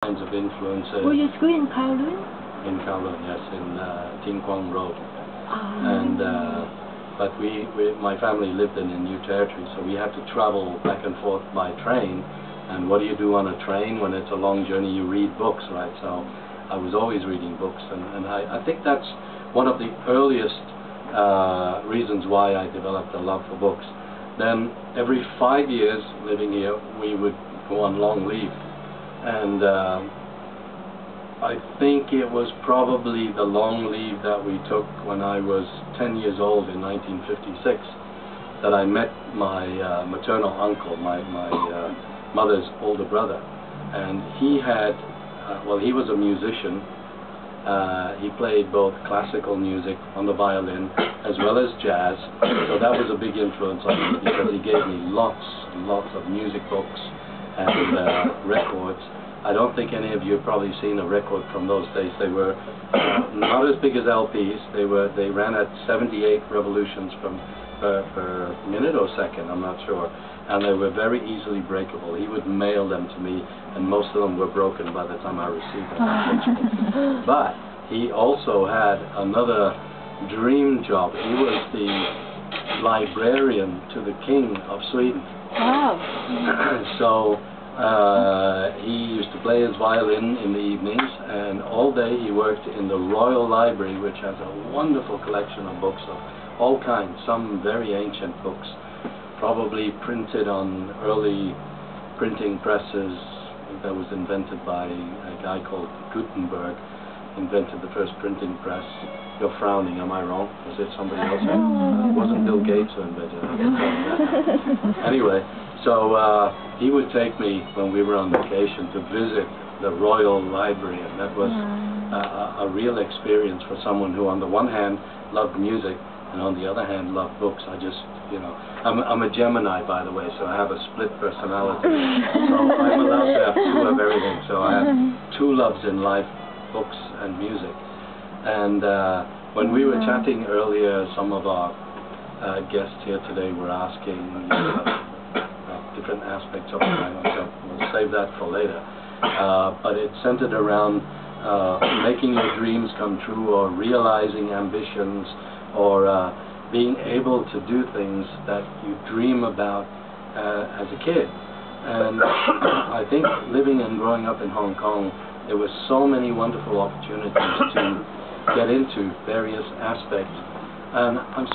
kinds of influences. Were you school in Kowloon? In Kowloon, yes, in Ting Kwang Road. And but my family lived in a new territory, so we had to travel back and forth by train. And what do you do on a train when it's a long journey? You read books, right? So I was always reading books, and I think that's one of the earliest reasons why I developed a love for books. Then every 5 years living here, we would go on long leave. And I think it was probably the long leave that we took when I was 10 years old in 1956 that I met my maternal uncle, my mother's older brother. And he had, well, he was a musician. He played both classical music on the violin as well as jazz. So that was a big influence on me because he gave me lots and lots of music books and records. I don't think any of you have probably seen a record from those days. They were not as big as LPs. They ran at 78 revolutions per minute or second, I'm not sure. And they were very easily breakable. He would mail them to me, and most of them were broken by the time I received them. But he also had another dream job. He was the librarian to the King of Sweden. Wow. So he used to play his violin in the evenings, and all day he worked in the Royal Library, which has a wonderful collection of books of all kinds, some very ancient books, probably printed on early printing presses that was invented by a guy called Gutenberg, invented the first printing press. You're frowning, am I wrong? Was it somebody else? It wasn't Bill Gates who invented it. Anyway, so he would take me when we were on vacation to visit the Royal Library, and that was a real experience for someone who on the one hand loved music and on the other hand loved books. I just, you know, I'm a Gemini, by the way, so I have a split personality. So I'm allowed to have two of everything. So I have two loves in life, books and music. And when we were chatting earlier, some of our guests here today were asking different aspects of my life, so we'll save that for later. But it centered around making your dreams come true, or realizing ambitions, or being able to do things that you dream about as a kid. And I think living and growing up in Hong Kong, there were so many wonderful opportunities to get into various aspects. And I'm